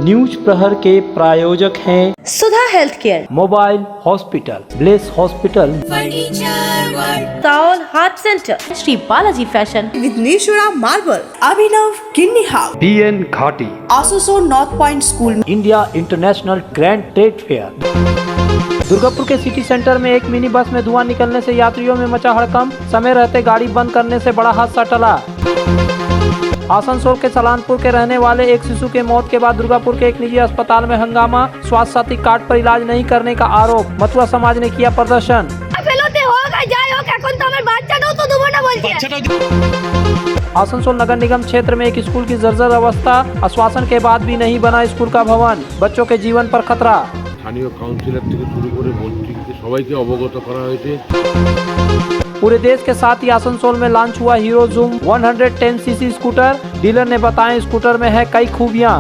News प्रहर के प्रायोजक हैं Sudha health care, mobile hospital, bless hospital, ताओल heart centre, Shri Balaji fashion, Vighneshwara marble, Abhinav kidney house, DN Ghati, आसोसो north point school, India international grand trade fair. Durgapur के city centre में एक मिनी बस में धुआं निकलने से यात्रियों में मचा हड़कंप। समय रहते गाड़ी बंद करने से बड़ा हादसा टला। आसनसोल के सलानपुर के रहने वाले एक शिशु के मौत के बाद दुर्गापुर के एक निजी अस्पताल में हंगामा। स्वास्थ्य साथी कार्ड पर इलाज नहीं करने का आरोप। मथुरा समाज ने किया प्रदर्शन। आसनसोल नगर निगम क्षेत्र में एक स्कूल की जर्जर अवस्था। आश्वासन के बाद भी नहीं बना स्कूल का भवन। बच्चों के जीवन पर खतरा। স্থানীয় কাউন্সিলর থেকে শুরু করে মন্ত্রীকে সবাইকে অবগত করা হয়েছে। पूरे देश के साथ ही आसनसोल में लॉन्च हुआ hero zoom 110 CC scooter. Dealer ने बताया स्कूटर में है कई खूबियां।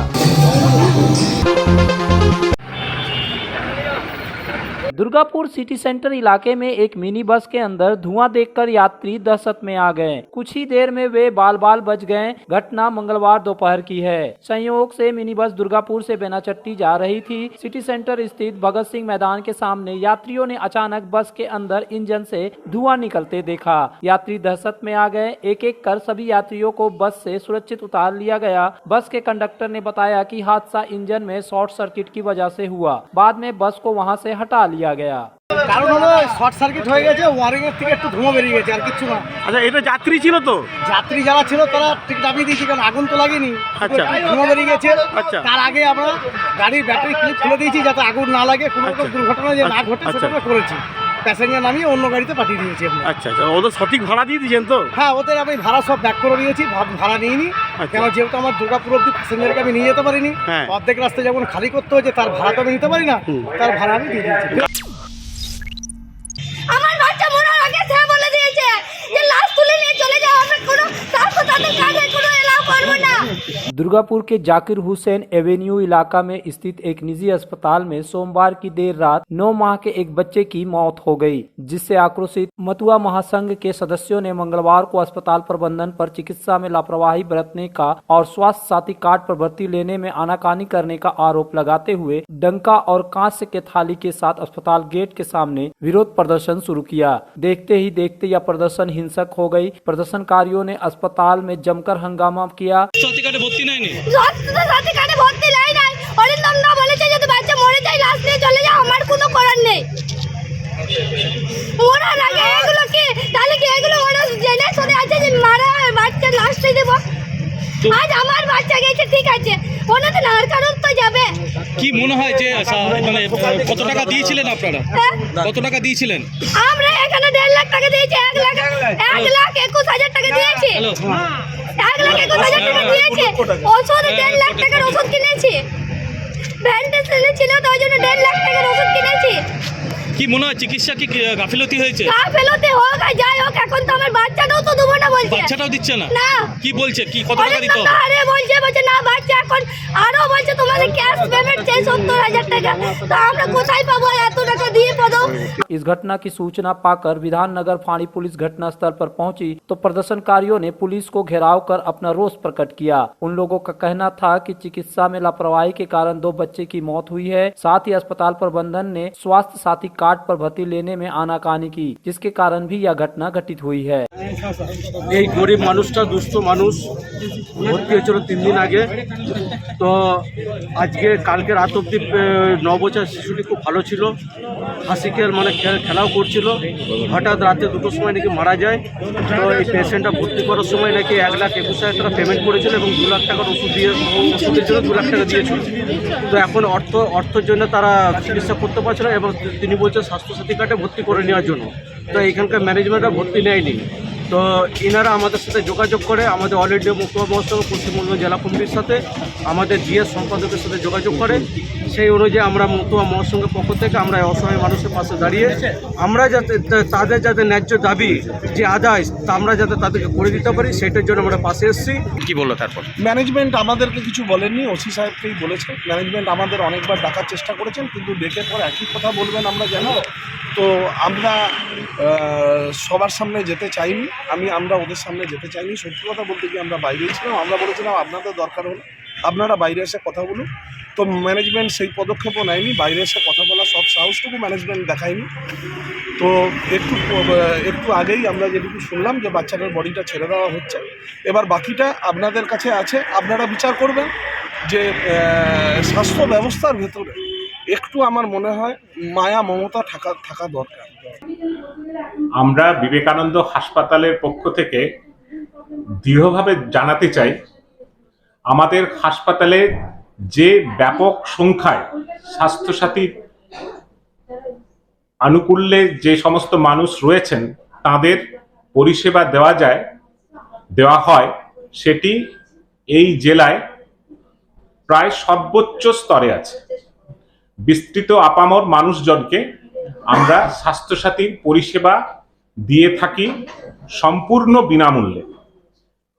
दुर्गापुर सिटी सेंटर इलाके में एक मिनी बस के अंदर धुआं देखकर यात्री दहशत में आ गए। कुछ ही देर में वे बाल बाल बच गए। घटना मंगलवार दोपहर की है। संयोग से मिनी बस दुर्गापुर से बेनाचट्टी जा रही थी। सिटी सेंटर स्थित भगत सिंह मैदान के सामने यात्रियों ने अचानक बस के अंदर इंजन से धुआं निकलते देखा। यात्री दहशत में आ गए। एक एक कर सभी यात्रियों को बस से सुरक्षित उतार लिया गया। बस के कंडक्टर ने बताया कि हादसा इंजन में शॉर्ट सर्किट की वजह से हुआ। बाद में बस को वहां से हटा लिया गया। কারণ হলো শর্ট সার্কিট হয়ে গেছে, ওয়ারিং এর থেকে একটু ধোঁয়া বেরিয়ে গেছে, আর কিছু না। আচ্ছা, এটা যাত্রী ছিল তো? যাত্রী যারা ছিল তারা ঠিক দাবিয়ে দিয়েছে, কারণ আগুন তো লাগেনি। আচ্ছা, ধোঁয়া বেরিয়ে গেছে। আচ্ছা, তার আগে আমরা গাড়ির ব্যাটারি ক্লিপ খুলে দিয়েছি যাতে আগুন না লাগে, কোনো রকম দুর্ঘটনা যে না ঘটে সেটা আমরা করেছি। প্যাসেঞ্জার নামিয়ে অন্য গাড়িতে পাঠিয়ে দিয়েছি আমরা। আচ্ছা আচ্ছা, ওদের সঠিক ভাড়া দিয়ে দিয়েছেন তো? হ্যাঁ, ওদের আমি ভাড়া সব ব্যাক করে দিয়েছি, ভাড়া নিইনি। কেন, যেহেতু আমার দুর্গাপুর অব্দি প্যাসেঞ্জারকে আমি নিয়ে যেতে পারিনি, অর্ধেক রাস্তায় যখন খালি করতে হয়েছে তার ভাড়া তো আমি নিতে পারি না, তার ভাড়া আমি দিয়ে দিয়েছি। আমার বাচ্চা মরার আগে সে বলে দিয়েছে যে লাশ তুলে নিয়ে চলে যাও, আমরা কোনো হাসপাতালের কাজে কোনো এলাও করব না। दुर्गापुर के जाकिर हुसैन एवेन्यू इलाका में स्थित एक निजी अस्पताल में सोमवार की देर रात 9 माह के एक बच्चे की मौत हो गई, जिससे आक्रोशित मथुरा महासंघ के सदस्यों ने मंगलवार को अस्पताल प्रबंधन पर चिकित्सा में लापरवाही बरतने का और स्वास्थ्य साथी कार्ड पर भर्ती लेने में आनाकानी करने का आरोप लगाते हुए डंका और कांस्य के थाली के साथ अस्पताल गेट के सामने विरोध प्रदर्शन शुरू किया। देखते ही देखते यह प्रदर्शन हिंसक हो गई। प्रदर्शनकारियों ने अस्पताल में जमकर हंगामा किया। মরার আগে এগুলো কি তাহলে কি এগুলো ওরা জেনে শুনে আছে যে মারা বাচ্চা লাস্টে দেব? আজ আমার বাচ্চা গেছে, ঠিক আছে, ওনাদের আর কারণ তো যাবে। কি মনে হয় যে মানে কত টাকা দিয়েছিলেন আপনারা? কত টাকা দিয়েছিলেন? আমরা এখানে 1.5 লাখ টাকা দিয়েছি। 1,21,000 টাকা দিয়েছি। 1,21,000 টাকা দিয়েছি। ওষুধ 1.5 লাখ টাকার ওষুধ কিনেছি। ব্যান্ডেজ ছিল তো ওই জন্য 1.5 লাখ টাকার ওষুধ কিনেছি। কি মনে হয় চিকিৎসা কি গাফিলতি হয়েছে? গাফিলতি হোক আর যাই হোক, এখন তো আমার বাচ্চাটাও তো দেবো না বলছে। বাচ্চাটাও দিচ্ছে না? না। কি বলছে, কি কত টাকা দিতে হবে? আরে বলছে না বাচ্চা এখন আরো বলছে তোমাদের ক্যাশ পেমেন্ট চাই 70,000 টাকা। তো আমরা কোথায় পাবো এত টাকা দিয়ে পাবো? इस घटना की सूचना पाकर विधाननगर फाड़ी पुलिस घटनास्थल पर पहुंची तो प्रदर्शनकारियों ने पुलिस को घेराव कर अपना रोष प्रकट किया। उन लोगों का कहना था कि चिकित्सा में लापरवाही के कारण 2 बच्चे की मौत हुई है। साथ ही अस्पताल प्रबंधन ने स्वास्थ्य साथी कार्ड पर भर्ती लेने में आनाकानी की, जिसके कारण भी यह घटना घटित हुई है। এই গরিব মানুষটা দুস্থ মানুষ ভর্তি হয়েছিল 3 দিন আগে। তো আজকে কালকে রাত অবধি 9 বছর শিশুটি খুব ভালো ছিল, হাসি খেল মানে খেলাও করছিল। হঠাৎ রাতে 2টোর সময় নাকি মারা যায়। তো এই পেশেন্টটা ভর্তি করার সময় নাকি 1,21,000 টাকা পেমেন্ট করেছিল এবং 2 লাখ টাকার ওষুধের জন্য 2 লাখ টাকা দিয়েছিল। তো এখন অর্থের জন্য তারা চিকিৎসা করতে পারছে না এবং তিনি বলছেন স্বাস্থ্যসাথী কার্ডে ভর্তি করে নেওয়ার জন্য। তো এখানকার ম্যানেজমেন্টরা ভর্তি নেয়নি। তো ইনারা আমাদের সাথে যোগাযোগ করে, আমাদের অল ইন্ডিয়া মহকুমা মহাসংঘ পশ্চিমবঙ্গ জেলা কমিটির সাথে আমাদের জিএস সম্পাদকের সাথে যোগাযোগ করে। সেই অনুযায়ী আমরা মহকুমা মহাসংঘের পক্ষ থেকে আমরা অসহায় মানুষের পাশে দাঁড়িয়ে আমরা যাতে তাদের যাতে ন্যায্য দাবি যে আদায় তা আমরা যাতে তাদেরকে করে দিতে পারি সেটার জন্য আমরা পাশে এসেছি। কি বললো তারপর? ম্যানেজমেন্ট আমাদেরকে কিছু বলেননি, ওসি সাহেবকেই বলেছে। ম্যানেজমেন্ট আমাদের অনেকবার ডাকার চেষ্টা করেছেন, কিন্তু ডেকে পর একই কথা বলবেন আমরা জানি। তো আমরা সবার সামনে যেতে চাইনি। আমরা ওদের সামনে যেতে চাইনি। সত্যি কথা বলতে কি আমরা বাইরেই ছিলাম। আমরা বলেছিলাম আপনাদের দরকার হলে আপনারা বাইরে এসে কথা বলুন। তো ম্যানেজমেন্ট সেই পদক্ষেপও নেয়নি, বাইরে এসে কথা বলা সব সাহসটুকু ম্যানেজমেন্ট দেখায়নি। তো একটু আগেই আমরা যেটুকু শুনলাম যে বাচ্চাটার বডিটা ছেড়ে দেওয়া হচ্ছে। এবার বাকিটা আপনাদের কাছে আছে, আপনারা বিচার করবেন যে স্বাস্থ্য ব্যবস্থার ভেতরে একটু আমার মনে হয় মায়া মমতা থাকা দরকার। আমরা বিবেকানন্দ হাসপাতালের পক্ষ থেকে দৃঢ়ভাবে জানাতে চাই, আমাদের হাসপাতালে যে ব্যাপক সংখ্যায় স্বাস্থ্যসাথী আনুকূল্যে যে সমস্ত মানুষ রয়েছেন তাদের পরিষেবা দেওয়া হয়, সেটি এই জেলায় প্রায় সর্বোচ্চ স্তরে আছে। বিস্তৃত আপামর মানুষজনকে আমরা স্বাস্থ্যসাথীর পরিষেবা দিয়ে থাকি সম্পূর্ণ বিনামূল্যে।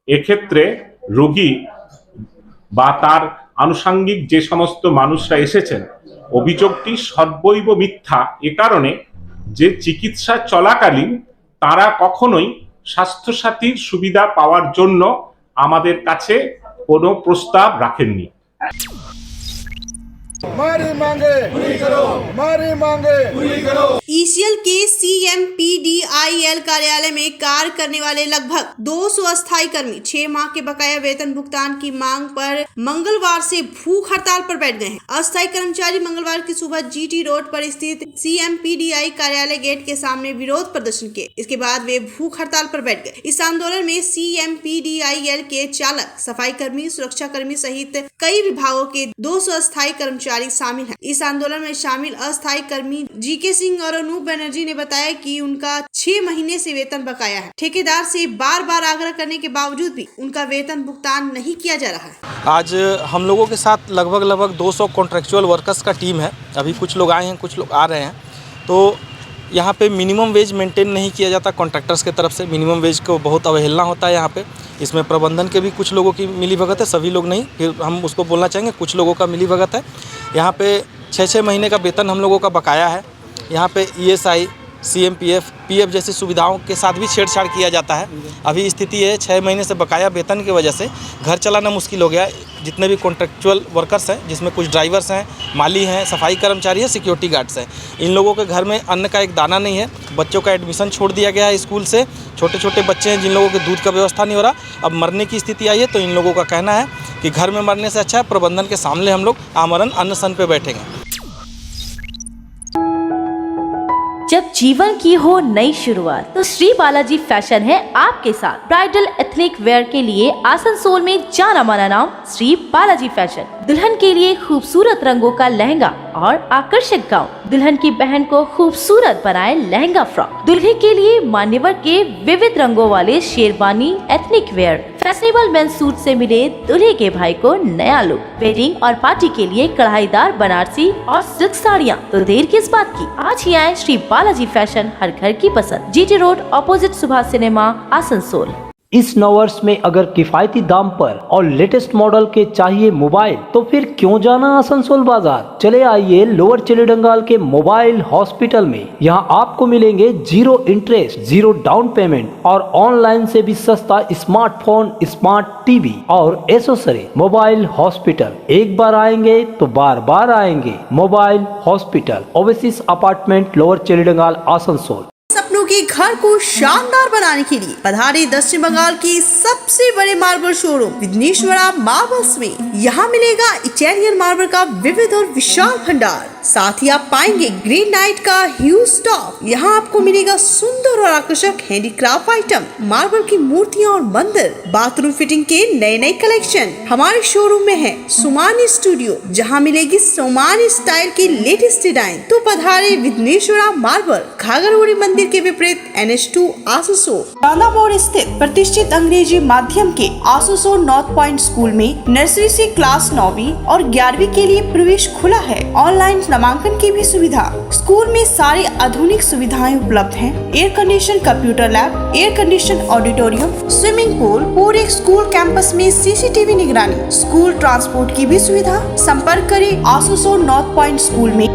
এক্ষেত্রে রোগী বা তার আনুষঙ্গিক যে সমস্ত মানুষরা এসেছেন, অভিযোগটি সর্বৈব মিথ্যা, এ কারণে যে চিকিৎসা চলাকালীন তারা কখনোই স্বাস্থ্যসাথীর সুবিধা পাওয়ার জন্য আমাদের কাছে কোনো প্রস্তাব রাখেননি। ECL के CMPDIL कार्यालय में कार्य करने वाले लगभग 200 अस्थायी कर्मी 6 माह के बकाया वेतन भुगतान की मांग पर मंगलवार से भूख हड़ताल पर बैठ गए हैं। अस्थायी कर्मचारी मंगलवार की सुबह GT रोड पर स्थित CMPDI कार्यालय गेट के सामने विरोध प्रदर्शन किए। इसके बाद वे भूख हड़ताल पर बैठ गए। इस आंदोलन में CMPDIL के चालक, सफाई कर्मी, सुरक्षा कर्मी सहित कई विभागों के 200 अस्थायी कर्मचारी शामिल हैं। इस आंदोलन में शामिल अस्थायी कर्मी GK सिंह और अनूप बनर्जी ने बताया कि उनका 6 महीने से वेतन बकाया है। ठेकेदार से बार बार आग्रह करने के बावजूद भी उनका वेतन भुगतान नहीं किया जा रहा है। आज हम लोगों के साथ लगभग 200 कॉन्ट्रेक्चुअल वर्कर्स का टीम है। अभी कुछ लोग आए हैं, कुछ लोग आ रहे हैं। तो यहाँ पे मिनिमम वेज मेंटेन नहीं किया जाता कॉन्ट्रैक्टर्स की तरफ से। मिनिमम वेज को बहुत अवहेलना होता है यहाँ पे। इसमें प्रबंधन के भी कुछ लोगों की मिलीभगत है, सभी लोग नहीं, फिर हम उसको बोलना चाहेंगे कुछ लोगों का मिलीभगत है। यहाँ पे 6-6 महीने का वेतन हम लोगों का बकाया है। यहाँ पे ESI, CMPF, PF जैसी सुविधाओं के साथ भी छेड़छाड़ किया जाता है। अभी स्थिति है 6 महीने से बकाया वेतन की वजह से घर चलाना मुश्किल हो गया। जितने भी कॉन्ट्रैक्चुअल वर्कर्स हैं, जिसमें कुछ ड्राइवर्स हैं, माली हैं, सफाई कर्मचारी हैं, सिक्योरिटी गार्ड्स हैं, इन लोगों के घर में अन्न का एक दाना नहीं है। बच्चों का एडमिशन छोड़ दिया गया है स्कूल से। छोटे छोटे बच्चे हैं जिन लोगों के दूध का व्यवस्था नहीं हो रहा। अब मरने की स्थिति आई है तो इन लोगों का कहना है कि घर में मरने से अच्छा है प्रबंधन के सामने हम लोग आमरण अनशन पे बैठेंगे। जब जीवन की हो नई शुरुआत तो श्री बालाजी फैशन है आपके साथ। ब्राइडल एथनिक वेयर के लिए आसनसोल में जाना माना नाम श्री बालाजी फैशन। दुल्हन के लिए खूबसूरत रंगों का लहंगा और आकर्षक गाउन, दुल्हन की बहन को खूबसूरत बनाए लहंगा फ्रॉक, दुल्हे के लिए मान्यवर के विविध रंगों वाले sherwani ethnic wear, fashionable men's suit से मिले दूल्हे के भाई को नया लुक, वेडिंग और पार्टी के लिए कढ़ाईदार बनारसी और सिल्क साड़ियाँ। तो देर किस बात की, आज ही आए श्री बालाजी फैशन, हर घर की पसंद। GT road opposite Subhash cinema, Asansol. इस नववर्ष में अगर किफायती दाम पर और लेटेस्ट मॉडल के चाहिए मोबाइल तो फिर क्यों जाना आसनसोल बाजार। चले आइए लोअर चिलीडंगाल के मोबाइल हॉस्पिटल में। यहाँ आपको मिलेंगे 0 इंटरेस्ट, 0 डाउन पेमेंट और ऑनलाइन से भी सस्ता स्मार्टफोन, स्मार्ट टीवी और एसेसरी। मोबाइल हॉस्पिटल, एक बार आएंगे तो बार बार आएंगे। Mobile hospital, oasis apartment, lower चिलीडंगाल, आसनसोल। सपनों के घर को शानदार बनाने के लिए पधारे दक्षिण बंगाल के सबसे बड़े मार्बल शोरूम विघ्नेश्वरा मार्बल्स में। यहाँ मिलेगा इटालियन मार्बल का विविध और विशाल भंडार। साथ ही आप पाएंगे ग्रेनाइट का ह्यूज स्टॉक। यहाँ आपको मिलेगा सुंदर और आकर्षक हैंडीक्राफ्ट आइटम, मार्बल की मूर्तियाँ और मंदिर, बाथरूम फिटिंग के नए नए कलेक्शन। हमारे शोरूम में है सोमानी स्टूडियो, जहाँ मिलेगी सोमानी स्टाइल की लेटेस्ट डिजाइन। तो पधारे विघ्नेश्वरा मार्बल, घाघरगुड़ी मंदिर के विपरीत NH2 आसनसोल। राधा मोड़ स्थित प्रतिष्ठित अंग्रेजी माध्यम के आसनसोल नॉर्थ पॉइंट स्कूल में नर्सरी से क्लास 9वीं और 11वीं के लिए प्रवेश खुला है। ऑनलाइन नामांकन की भी सुविधा। स्कूल में सारी आधुनिक सुविधाएं उपलब्ध हैं। Air condition computer lab, air condition auditorium, swimming pool, पूरे स्कूल कैंपस में CCTV निगरानी, स्कूल ट्रांसपोर्ट की भी सुविधा। संपर्क करें आसनसोल नॉर्थ पॉइंट स्कूल में।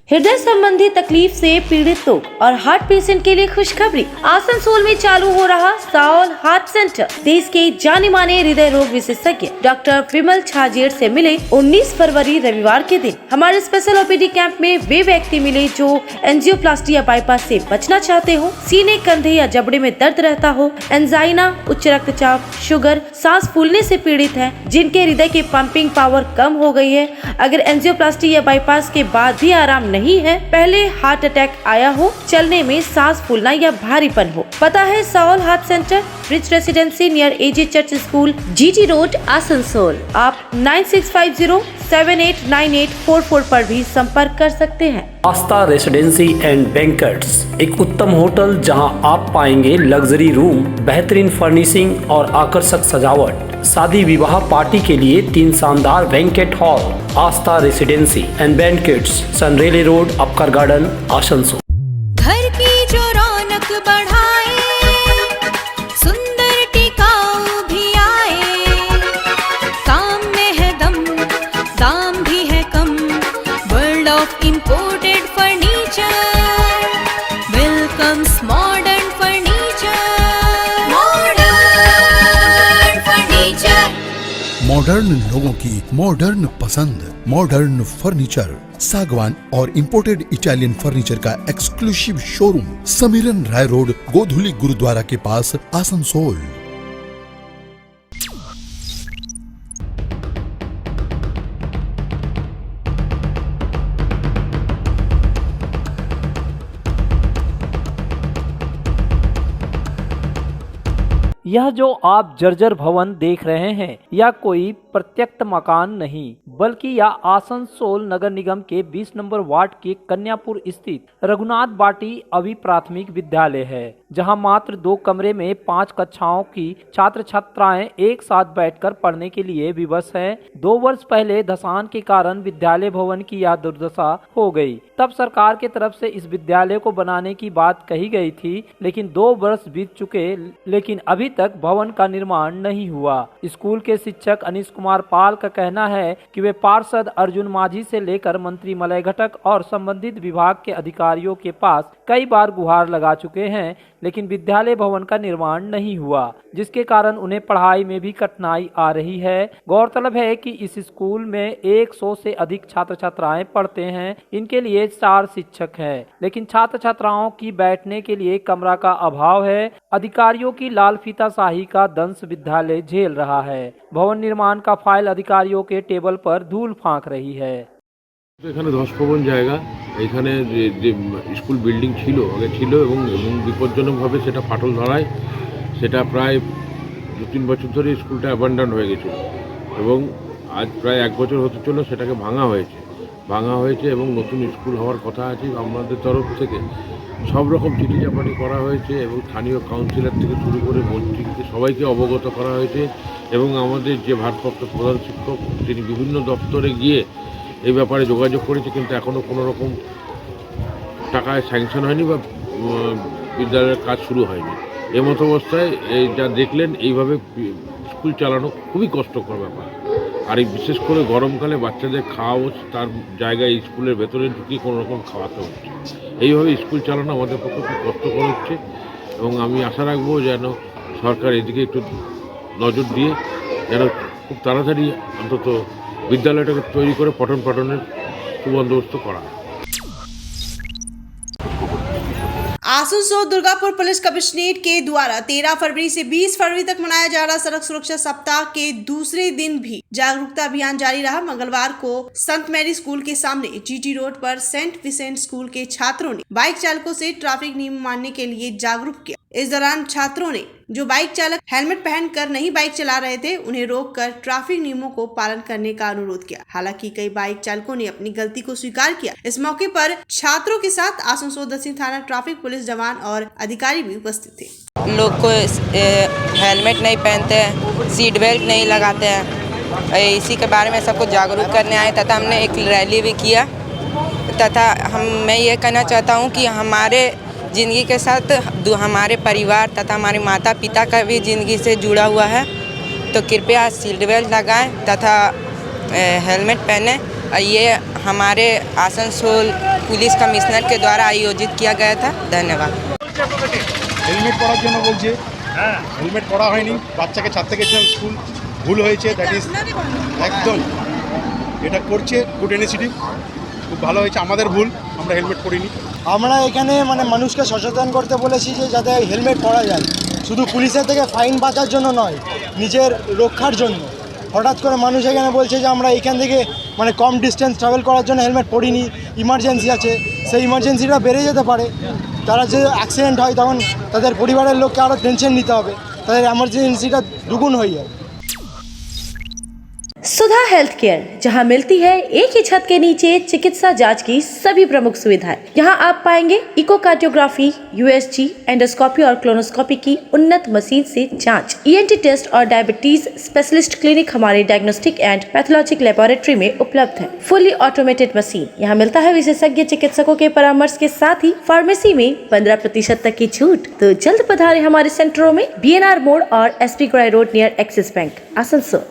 हृदय संबंधी तकलीफ से पीड़ित लोग और हार्ट पेशेंट के लिए खुशखबरी। आसनसोल में चालू हो रहा साओल हार्ट सेंटर देश के जाने माने हृदय रोग विशेषज्ञ डॉक्टर विमल छाजेड़ से मिले 19 फरवरी रविवार के दिन। हमारे स्पेशल ओपीडी कैंप में वे व्यक्ति मिले जो एंजियोप्लास्टी या बाईपास से बचना चाहते हो, सीने, कंधे या जबड़े में दर्द रहता हो, एंजाइना, उच्च रक्तचाप, शुगर, सांस फूलने से पीड़ित है, जिनके हृदय की पंपिंग पावर कम हो गई है। अगर एंजियोप्लास्टी या बाईपास के बाद भी आराम नहीं है, पहले हार्ट अटैक आया हो, चलने में सांस फूलना या भारीपन हो। पता है Saaol heart centre, rich residency near AG church school, GT road, Asansol. आप 9650789844 पर भी संपर्क कर सकते हैं। आस्था रेसिडेंसी एंड बैंक्वेट्स, एक उत्तम होटल जहां आप पाएंगे लग्जरी रूम, बेहतरीन फर्निशिंग और आकर्षक सजावट। शादी विवाह पार्टी के लिए 3 शानदार banquet hall. Aastha residency and banquets, सनरेले रोड, अपकर गार्डन, आसनसोल। घर की जो रौनक बढ़ाए, सुंदर टिकाऊ भी आए, काम में है दम, दाम भी है कम, world of imported furniture, welcomes modern furniture, modern furniture. Modern लोगों की मॉडर्न पसंद, मॉडर्न फर्नीचर, सागवान और इंपोर्टेड इटालियन फर्नीचर का exclusive showroom, Samiran Rai road, Godhuli Gurudwara के पास, आसनसोल। यह जो आप जर्जर भवन देख रहे हैं, यह कोई प्रत्यक्ष मकान नहीं, बल्कि यह आसनसोल नगर निगम के 20 नंबर वार्ड के कन्यापुर स्थित रघुनाथ बाटी अभी प्राथमिक विद्यालय है, जहां मात्र 2 कमरे में 5 कक्षाओं की छात्र छात्राएं एक साथ बैठकर पढ़ने के लिए विवश हैं। 2 वर्ष पहले धसान के कारण विद्यालय भवन की यह दुर्दशा हो गई। तब सरकार के तरफ से इस विद्यालय को बनाने की बात कही गई थी, लेकिन 2 वर्ष बीत चुके, लेकिन अभी तक भवन का निर्माण नहीं हुआ। स्कूल के शिक्षक अनीश कुमार पाल का कहना है कि वे पार्षद अर्जुन माझी से लेकर मंत्री मलय घटक और संबंधित विभाग के अधिकारियों के पास कई बार गुहार लगा चुके हैं, लेकिन विद्यालय भवन का निर्माण नहीं हुआ, जिसके कारण उन्हें पढ़ाई में भी कठिनाई आ रही है। गौरतलब है कि इस स्कूल में 100 से अधिक छात्र छात्राएं पढ़ते हैं। इनके लिए 4 शिक्षक हैं, लेकिन छात्र छात्राओं की बैठने के लिए कमरा का अभाव है। अधिकारियों की लाल फीताशाही का दंश विद्यालय झेल रहा है। भवन निर्माण का फाइल अधिकारियों के टेबल पर धूल फांक रही है। এখানে 10 ভবন জায়গা, এখানে যে স্কুল বিল্ডিং ছিল আগে ছিল এবং বিপজ্জনকভাবে সেটা ফাটল ধরায় সেটা প্রায় 2-3 বছর ধরে স্কুলটা অ্যাবান্ডন হয়ে গেছিল এবং আজ প্রায় 1 বছর হতে চলল সেটাকে ভাঙা হয়েছে এবং নতুন স্কুল হওয়ার কথা আছে। আমাদের তরফ থেকে সব রকম চিঠি চাপাটি করা হয়েছে এবং স্থানীয় কাউন্সিলর থেকে শুরু করে মন্ত্রীকে সবাইকে অবগত করা হয়েছে এবং আমাদের যে ভারপ্রাপ্ত প্রধান শিক্ষক তিনি বিভিন্ন দপ্তরে গিয়ে এই ব্যাপারে যোগাযোগ করেছে, কিন্তু এখনও কোনো রকম টাকায় স্যাংশন হয়নি বা বিদ্যালয়ের কাজ শুরু হয়নি। এমতো অবস্থায় এই যা দেখলেন এইভাবে স্কুল চালানো খুবই কষ্টকর ব্যাপার। আর এই বিশেষ করে গরমকালে বাচ্চাদের খাওয়াও তার জায়গায় স্কুলের ভেতরে ঢুকিয়ে কোনো রকম খাওয়াতে হচ্ছে। এইভাবে স্কুল চালানো আমাদের পক্ষে খুব কষ্টকর হচ্ছে এবং আমি আশা রাখবো যেন সরকার এদিকে একটু নজর দিয়ে যেন খুব তাড়াতাড়ি অন্তত বিদ্যালয়টাকে তৈরি করে পঠন পাঠনের সুবন্দোবস্ত করা। आसनसोल दुर्गापुर पुलिस कमिश्नरेट के द्वारा 13 फरवरी से 20 फरवरी तक मनाया जा रहा सड़क सुरक्षा सप्ताह के दूसरे दिन भी जागरूकता अभियान जारी रहा। मंगलवार को संत मैरी स्कूल के सामने जीटी रोड पर सेंट विसेंट स्कूल के छात्रों ने बाइक चालकों से ट्रैफिक नियम मानने के लिए जागरूक किया। इस दौरान छात्रों ने जो बाइक चालक हेलमेट पहनकर नहीं बाइक चला रहे थे, उन्हें रोककर ट्रैफिक नियमों को पालन करने का अनुरोध किया। हालांकि कई बाइक चालकों ने अपनी गलती को स्वीकार किया। इस मौके पर छात्रों के साथ आसनसोल दक्षिण थाना ट्रैफिक पुलिस जवान और अधिकारी भी उपस्थित थे। लोग को हेलमेट नहीं पहनते हैं, सीट बेल्ट नहीं लगाते हैं, इसी के बारे में सबको जागरूक करने आए तथा हमने एक रैली भी किया। तथा मैं ये कहना चाहता हूँ कि हमारे ज़िंदगी के साथ हमारे परिवार तथा हमारे माता पिता का भी ज़िंदगी से जुड़ा हुआ है, तो कृपया सीट बेल्ट लगाएं तथा हेलमेट पहनें। ये हमारे आसनसोल पुलिस कमिश्नर के द्वारा आयोजित किया गया था। धन्यवाद। হেলমেট পরার জন্য বলছে, হেলমেট পরা হয়নি, বাচ্চাকে ছাড়তে গেছিলাম স্কুল, ভুল হয়েছে, দ্যাট ইজ একদম এটা করছে গুড ইনিশিয়েটিভ, খুব ভালো হয়েছে, আমাদের ভুল, আমরা হেলমেট পরিনি। আমরা এখানে মানে মানুষকে সচেতন করতে বলেছি যে যাতে হেলমেট পরা যায়, শুধু পুলিশের থেকে ফাইন বাঁচার জন্য নয়, নিজের রক্ষার জন্য। হঠাৎ করে মানুষ এখানে বলছে যে আমরা এখান থেকে মানে কম ডিস্টেন্স ট্রাভেল করার জন্য হেলমেট পরিনি, ইমার্জেন্সি আছে, সেই ইমার্জেন্সিটা বেড়ে যেতে পারে, তারা যে অ্যাক্সিডেন্ট হয় তখন তাদের পরিবারের লোককে আরও টেনশন নিতে হবে, তাদের এমার্জেন্সিটা দুগুণ হয়ে যায়। सुधा हेल्थ केयर, जहां मिलती है एक ही छत के नीचे चिकित्सा जांच की सभी प्रमुख सुविधाएं। यहां आप पाएंगे इकोकार्डियोग्राफी, यूएसजी, एंडोस्कोपी और क्लोनोस्कोपी की उन्नत मशीन से जांच, ईएनटी टेस्ट और डायबिटीज स्पेशलिस्ट क्लिनिक हमारे डायग्नोस्टिक एंड पैथोलॉजिक लेबोरेटरी में उपलब्ध है। Fully automated machine. यहां मिलता है विशेषज्ञ चिकित्सकों के परामर्श के साथ ही फार्मेसी में 15% तक की छूट। तो जल्द पधारे हमारे सेंटरों में BNR मोड़ और SP ग्राई road near Axis bank, Asansol.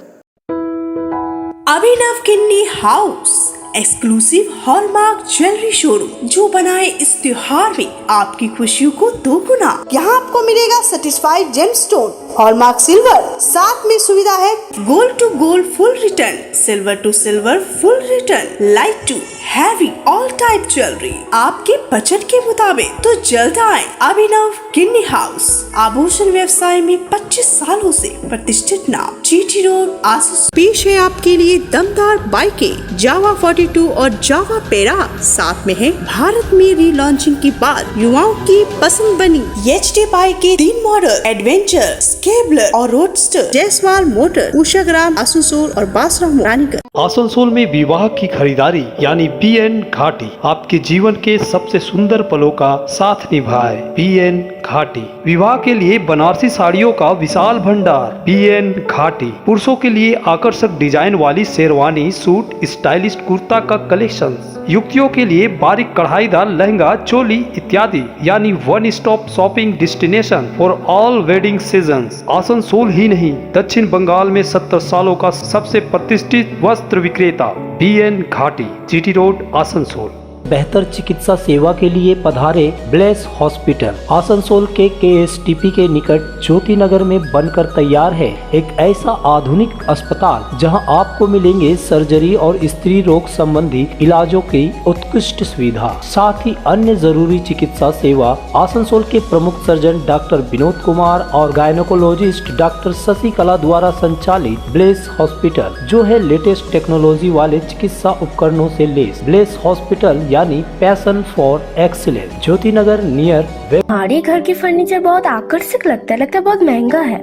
Abhinav Kinni house exclusive hallmark jewellery showroom, जो बनाए इस त्योहार में आपकी खुशियों को दोगुना। यहाँ आपको मिलेगा सर्टिफाइड जेमस्टोन, हॉलमार्क सिल्वर, साथ में सुविधा है gold to gold full return, silver to silver full return, light to heavy all type jewellery आपके बजट के मुताबिक। तो जल्द आए अभिनव किन्नी हाउस, आभूषण व्यवसाय में 25 सालों से प्रतिष्ठित नाम, GT रोड, आसुस। पेश है आपके लिए दमदार बाइकें जावा 42 और जावा पेरा, साथ में है भारत में रीलॉन्चिंग के बाद युवाओं की पसंद बनी HD बाइक के 3 मॉडल, एडवेंचर, स्केबलर और रोडस्टर, जयसवाल मोटर, उषाग्राम, आसनसोल और बासराम रानीगंज। आसनसोल में विवाह की खरीदारी यानी BN घाटी आपके जीवन के सबसे सुंदर पलों का साथ निभाए। BN घाटी विवाह के लिए बनारसी साड़ियों का विशाल भंडार। BN घाटी पुरुषों के लिए आकर्षक डिजाइन वाली शेरवानी, सूट, स्टाइलिश कुर्ता का कलेक्शन, युवतियों के लिए बारीक कढ़ाईदार लहंगा, चोली इत्यादि, यानी one stop shopping destination for all wedding seasons. Asansol ही नहीं, दक्षिण बंगाल में 70 सालों का सबसे प्रतिष्ठित वस्त्र विक्रेता BN घाटी, GT रोड, आसनसोल। बेहतर चिकित्सा सेवा के लिए पधारे ब्लेस हॉस्पिटल। आसनसोल के KSTP के निकट ज्योति नगर में बनकर तैयार है एक ऐसा आधुनिक अस्पताल जहां आपको मिलेंगे सर्जरी और स्त्री रोग संबंधी इलाजों की उत्कृष्ट सुविधा, साथ ही अन्य जरूरी चिकित्सा सेवा। आसनसोल के प्रमुख सर्जन डॉक्टर विनोद कुमार और गायनोकोलॉजिस्ट डॉक्टर शशिकला द्वारा संचालित ब्लेस हॉस्पिटल, जो है लेटेस्ट टेक्नोलॉजी वाले चिकित्सा उपकरणों से लैस। ब्लेस हॉस्पिटल यानी passion for excellence, Jyoti Nagar near. हमारे घर के फर्नीचर बहुत आकर्षक लगता है बहुत महंगा है।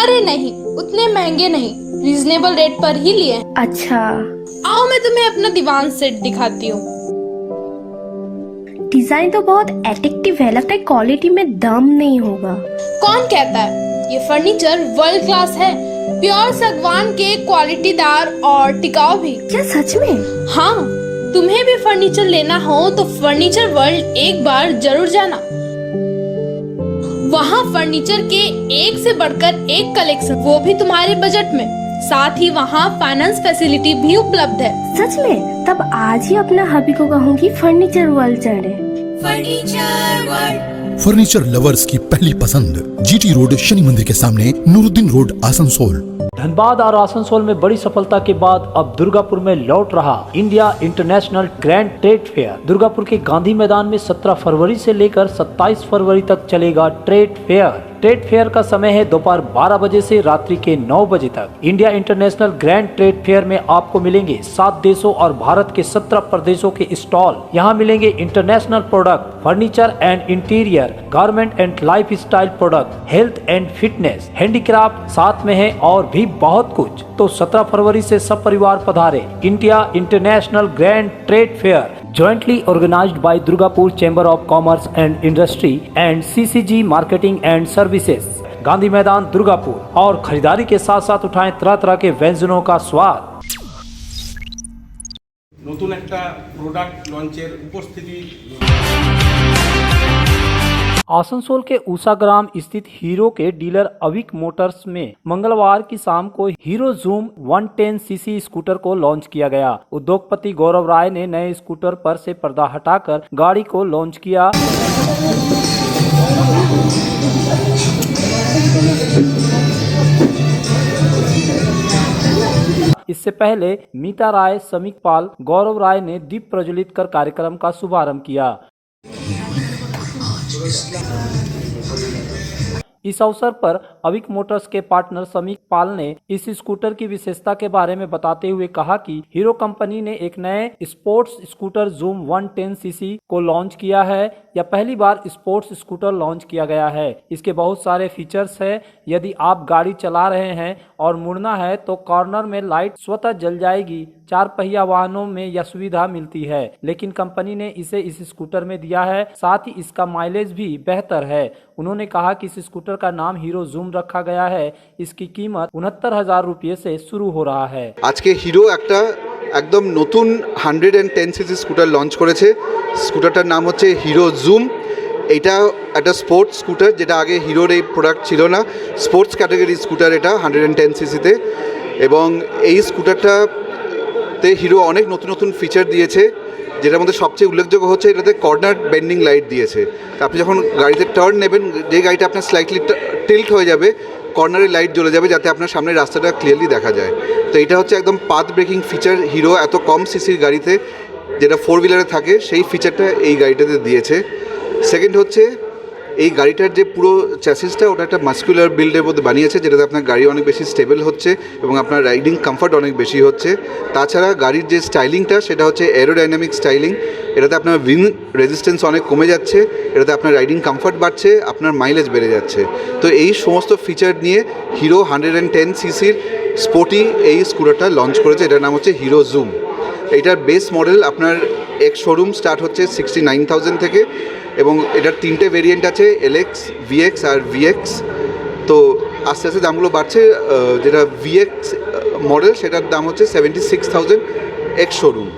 अरे नहीं, उतने महंगे नहीं, रीजनेबल रेट पर ही लिए। अच्छा, आओ मैं तुम्हें अपना दीवान सेट दिखाती हूँ। डिजाइन तो बहुत एट्रैक्टिव है, लगता है क्वालिटी में दम नहीं होगा। कौन कहता है? ये फर्नीचर वर्ल्ड क्लास है, प्योर सागवान के, क्वालिटीदार और टिकाऊ भी। क्या सच में? हाँ, तुम्हें भी फर्नीचर लेना हो तो फर्नीचर वर्ल्ड एक बार जरूर जाना। वहाँ फर्नीचर के एक से बढ़कर एक कलेक्शन, वो भी तुम्हारे बजट में। साथ ही वहाँ फाइनेंस फैसिलिटी भी उपलब्ध है। सच में? तब आज ही अपना हबी को कहूँगी फर्नीचर वर्ल्ड चले। फर्नीचर वर्ल्ड, फर्नीचर लवर्स की पहली पसंद, GT रोड, शनि मंदिर के सामने, नूरुद्दीन रोड, आसनसोल। धनबाद और आसनसोल में बड़ी सफलता के बाद अब दुर्गापुर में लौट रहा India international grand trade fair. Durgapur के गांधी मैदान में 17 फरवरी से लेकर 27 फरवरी तक चलेगा ट्रेड फेयर। ट्रेड फेयर का समय है दोपहर 12 बजे से रात्रि के 9 बजे तक। India international grand trade fair में आपको मिलेंगे 7 देशों और भारत के 17 प्रदेशों के स्टॉल। यहाँ मिलेंगे international product, furniture and interior, garment and life style product, health and fitness, handicraft साथ में है और भी बहुत कुछ। तो 17 फरवरी से सब परिवार पधारे। India international grand trade fair jointly organized by Durgapur Chamber of Commerce and Industry and CCG Marketing and Services, Gandhi मैदान दुर्गापुर। और खरीदारी के साथ साथ उठाएं तरह तरह के व्यंजनों का स्वाद। নতুন একটা প্রোডাক্ট লঞ্চের উপস্থিতি आसनसोल के उषाग्राम स्थित हीरो के डीलर अविक मोटर्स में मंगलवार की शाम को हीरो जूम 110 सीसी स्कूटर को लॉन्च किया गया। उद्योगपति गौरव राय ने नए स्कूटर पर से पर्दा हटाकर गाड़ी को लॉन्च किया। इससे पहले मीता राय, समीक पाल, गौरव राय ने दीप प्रज्वलित कर कार्यक्रम का शुभारंभ किया। इस अवसर पर अविक मोटर्स के पार्टनर समीक पाल ने इस स्कूटर की विशेषता के बारे में बताते हुए कहा कि हीरो कंपनी ने एक नए स्पोर्ट्स स्कूटर जूम 110 सीसी को लॉन्च किया है। यह पहली बार स्पोर्ट्स स्कूटर लॉन्च किया गया है। इसके बहुत सारे फीचर्स है। यदि आप गाड़ी चला रहे हैं और मुड़ना है तो कॉर्नर में लाइट स्वतः जल जाएगी। 4 पहिया वाहनों में यह सुविधा मिलती है, लेकिन कंपनी ने इसे इस स्कूटर में दिया है। साथ ही इसका माइलेज भी बेहतर है। उन्होंने कहा कि इस स्कूटर का नाम हीरो जूम रखा गया है। इसकी कीमत 69,000 रुपये से शुरू हो रहा है। आज के हीरो একদম নতুন 110 সিসি স্কুটার লঞ্চ করেছে। স্কুটারটার নাম হচ্ছে হিরো জুম। এটা একটা স্পোর্টস স্কুটার, যেটা আগে হিরোর এই প্রোডাক্ট ছিল না। স্পোর্টস ক্যাটাগরি স্কুটার এটা 110 সিসিতে, এবং এই স্কুটারটাতে হিরো অনেক নতুন নতুন ফিচার দিয়েছে, যেটার মধ্যে সবচেয়ে উল্লেখযোগ্য হচ্ছে এটাতে কর্নার বেন্ডিং লাইট দিয়েছে। আপনি যখন গাড়িতে টার্ন নেবেন, যে গাড়িটা আপনার স্লাইটলি টিল্ট হয়ে যাবে, কর্নারে লাইট জ্বলে যাবে যাতে আপনার সামনে রাস্তাটা ক্লিয়ারলি দেখা যায়। তো এটা হচ্ছে একদম পাথ ব্রেকিং ফিচার হিরো এত কম সিসির গাড়িতে, যেটা 4 হুইলারে থাকে, সেই ফিচারটা এই গাড়িটাতে দিয়েছে। সেকেন্ড হচ্ছে এই গাড়িটার যে পুরো চ্যাসিসটা, ওটা একটা মাস্কুলার বিল্ডের মধ্যে বানিয়েছে, যেটাতে আপনার গাড়ি অনেক বেশি স্টেবল হচ্ছে এবং আপনার রাইডিং কমফর্ট অনেক বেশি হচ্ছে। তাছাড়া গাড়ির যে স্টাইলিংটা, সেটা হচ্ছে এরোডাইনামিক স্টাইলিং। এটাতে আপনার উইন্ড রেজিস্ট্যান্স অনেক কমে যাচ্ছে, এটাতে আপনার রাইডিং কমফর্ট বাড়ছে, আপনার মাইলেজ বেড়ে যাচ্ছে। তো এই সমস্ত ফিচার নিয়ে হিরো 110 সিসির স্পোর্টি এই স্কুটারটা লঞ্চ করেছে। এটার নাম হচ্ছে হিরো জুম। এইটার বেস মডেল আপনার এক্স শোরুম স্টার্ট হচ্ছে 69,000 থেকে, এবং এটার 3টে ভেরিয়েন্ট আছে, এলএক্স, ভিএক্স আর ভিএক্স। তো আস্তে আস্তে দামগুলো বাড়ছে। যেটা ভিএক্স মডেল, সেটার দাম হচ্ছে 76,000 एक्स शोरूम।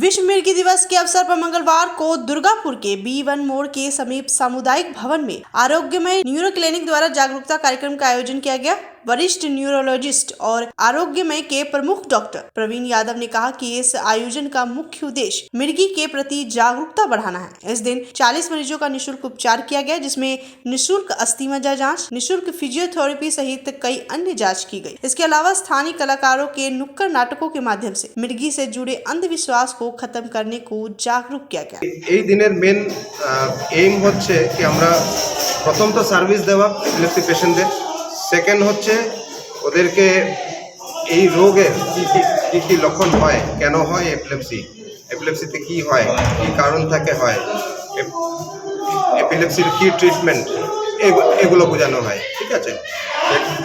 विश्व मिर्गी दिवस के अवसर पर मंगलवार को दुर्गापुर के B1 मोड़ के समीप सामुदायिक भवन में आरोग्यमय न्यूरो क्लिनिक द्वारा जागरूकता कार्यक्रम का आयोजन किया गया। वरिष्ठ न्यूरोलॉजिस्ट और आरोग्यमय के प्रमुख डॉक्टर प्रवीण यादव ने कहा कि इस आयोजन का मुख्य उद्देश्य मिर्गी के प्रति जागरूकता बढ़ाना है। इस दिन 40 मरीजों का निःशुल्क उपचार किया गया, जिसमें निःशुल्क अस्थिमज्जा जांच, निःशुल्क फिजियोथेरेपी सहित कई अन्य जांच की गई। इसके अलावा स्थानीय कलाकारों के नुक्कड़ नाटकों के माध्यम से मिर्गी से जुड़े अंधविश्वास को खत्म करने को जागरूक किया गया। এই দিনের মেন এইম হচ্ছে কি আমরা প্রথম তো সার্ভিস দেওয়া এপিলেপসি পেশেন্টদের, সেকেন্ড হচ্ছে ওদেরকে এই রোগের কী কী লক্ষণ হয়, কেন হয় এপিলেপসিতে কী হয়, কী কারণ থাকে হয়, এপিলেপসির কী ট্রিটমেন্ট, এগুলো বোঝানো হয়। ঠিক আছে,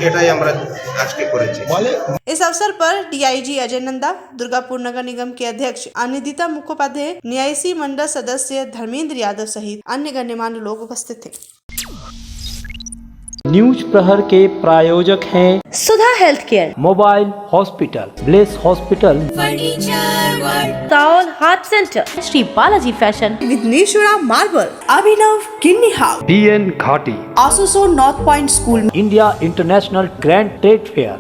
এটাই আমরা আজকে করেছি। इस अवसर पर डीआईजी अजय नंदा, दुर्गापुर नगर निगम के अध्यक्ष अनिदिता मुखोपाध्याय, न्यायसी मंडल सदस्य धर्मेंद्र यादव सहित अन्य गण्यमान्य लोग उपस्थित थे। न्यूज प्रहर के प्रायोजक हैं Sudha health care, mobile hospital, bless hospital, town heart centre, Shri Balaji fashion, Vighneshwara marble, Abhinav Kinni house, BN Ghati, Asansol north point school, India international grand trade fair.